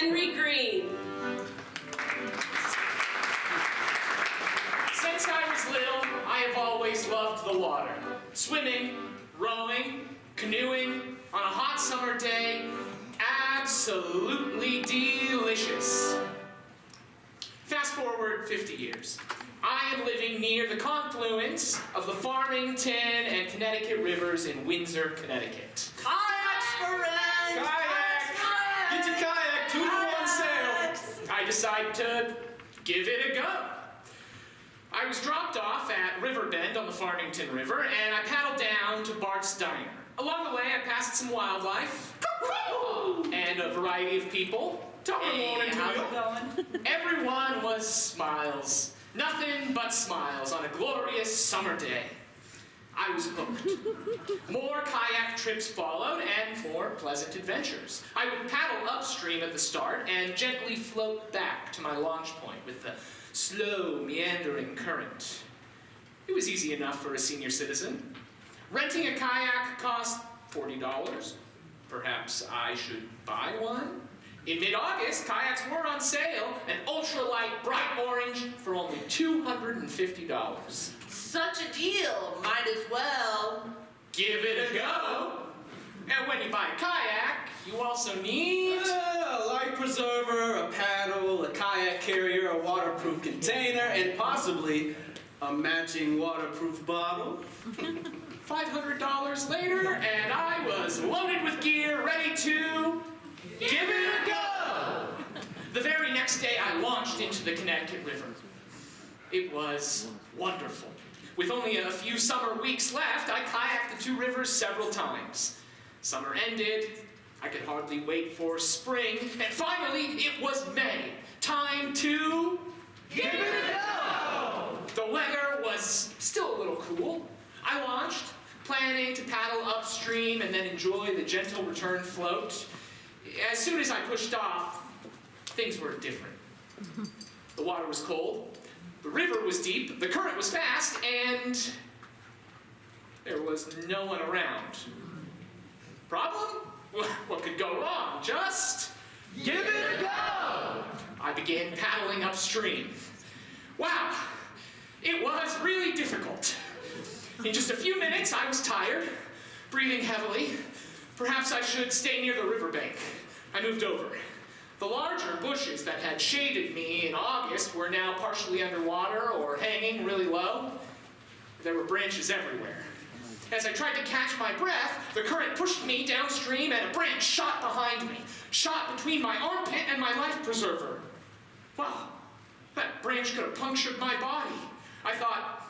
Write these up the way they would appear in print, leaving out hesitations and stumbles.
Greene. Since I was little, I have always loved the water. Swimming, rowing, canoeing on a hot summer day, absolutely delicious. Fast forward 50 years. I am living near the confluence of the Farmington and Connecticut rivers in Windsor, Connecticut. Kayaks for rent! Kayak! Get your kayak, 2 for 1 sale. I decided to give it a go. I was dropped off at Riverbend on the Farmington River, and I paddled down to Bart's Diner. Along the way, I passed some wildlife and a variety of people. Hey, how's it going? Everyone was smiles. Nothing but smiles on a glorious summer day. I was hooked. More kayak trips followed and more pleasant adventures. I would paddle upstream at the start and gently float back to my launch point with the slow, meandering current. It was easy enough for a senior citizen. Renting a kayak cost $40. Perhaps I should buy one? In mid-August, kayaks were on sale, an ultralight bright orange for only $250. Such a deal, might as well. Give it a go. And when you buy a kayak, you also need a life preserver, a paddle, a kayak carrier, a waterproof container, and possibly a matching waterproof bottle. $500 later, and I was loaded with gear, ready to give it a go. The very next day, I launched into the Connecticut River. It was wonderful. With only a few summer weeks left, I kayaked the 2 rivers several times. Summer ended, I could hardly wait for spring, and finally, it was May. Time to give it a go! The weather was still a little cool. I launched, planning to paddle upstream and then enjoy the gentle return float. As soon as I pushed off, things were different. The water was cold, the river was deep, the current was fast, and there was no one around. Problem? What could go wrong? Just give it a go! I began paddling upstream. Wow, it was really difficult. In just a few minutes, I was tired, breathing heavily. Perhaps I should stay near the riverbank. I moved over. The larger bushes that had shaded me in August were now partially underwater or hanging really low. There were branches everywhere. As I tried to catch my breath, the current pushed me downstream and a branch shot behind me, shot between my armpit and my life preserver. Wow, that branch could have punctured my body. I thought,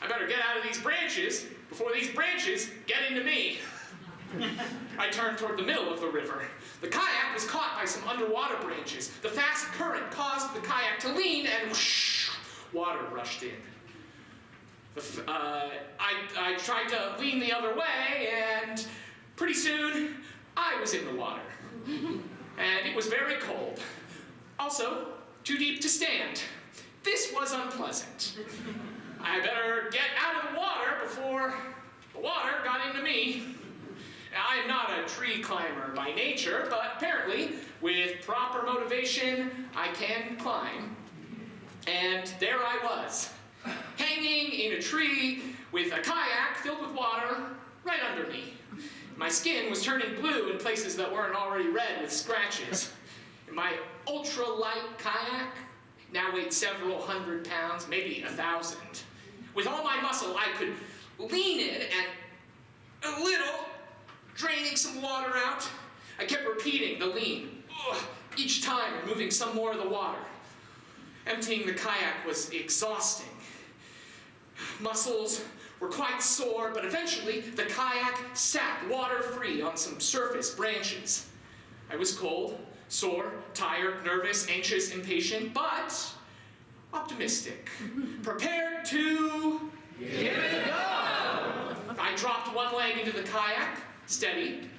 I better get out of these branches before these branches get into me. I turned toward the middle of the river. The kayak was caught by some underwater branches. The fast current caused the kayak to lean and whoosh, water rushed in. I tried to lean the other way, and pretty soon I was in the water. And it was very cold. Also, too deep to stand. This was unpleasant. I better get out of the water before the water got into me. I am not a tree climber by nature, but apparently, with proper motivation, I can climb. And there I was, hanging in a tree with a kayak filled with water right under me. My skin was turning blue in places that weren't already red with scratches. My ultra-light kayak now weighed several hundred pounds, maybe 1,000. With all my muscle, I could lean in and a little, draining some water out. I kept repeating the lean, each time removing some more of the water. Emptying the kayak was exhausting. Muscles were quite sore, but eventually the kayak sat water-free on some surface branches. I was cold, sore, tired, nervous, anxious, impatient, but optimistic. Prepared to give it a go! I dropped one leg into the kayak, steady,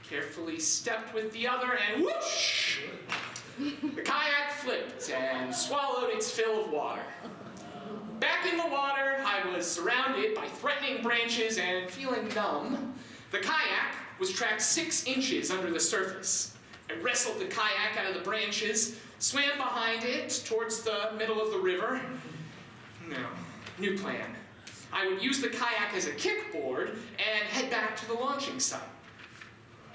carefully stepped with the other, and whoosh! The kayak flipped and swallowed its fill of water. Back in the water, I was surrounded by threatening branches and feeling numb. The kayak was trapped 6 inches under the surface. I wrestled the kayak out of the branches, swam behind it towards the middle of the river. No, new plan. I would use the kayak as a kickboard and head back to the launching site.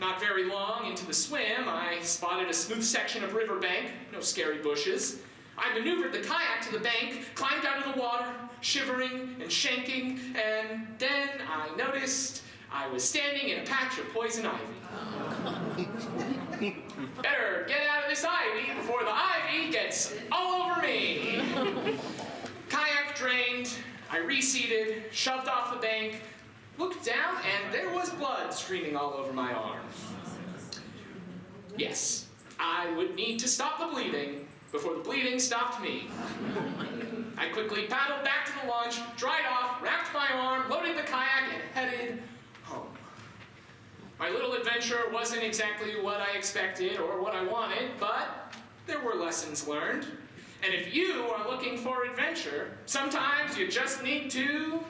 Not very long into the swim, I spotted a smooth section of riverbank, no scary bushes. I maneuvered the kayak to the bank, climbed out of the water, shivering and shanking, and then I noticed I was standing in a patch of poison ivy. Better get out of this ivy before the ivy gets all over me. Kayak drained, I reseated, shoved off the bank, looked down, and there was blood streaming all over my arm. Yes, I would need to stop the bleeding before the bleeding stopped me. I quickly paddled back to the launch, dried off, wrapped my arm, loaded the kayak, and headed home. My little adventure wasn't exactly what I expected or what I wanted, but there were lessons learned. And if you are looking for adventure, sometimes you just need to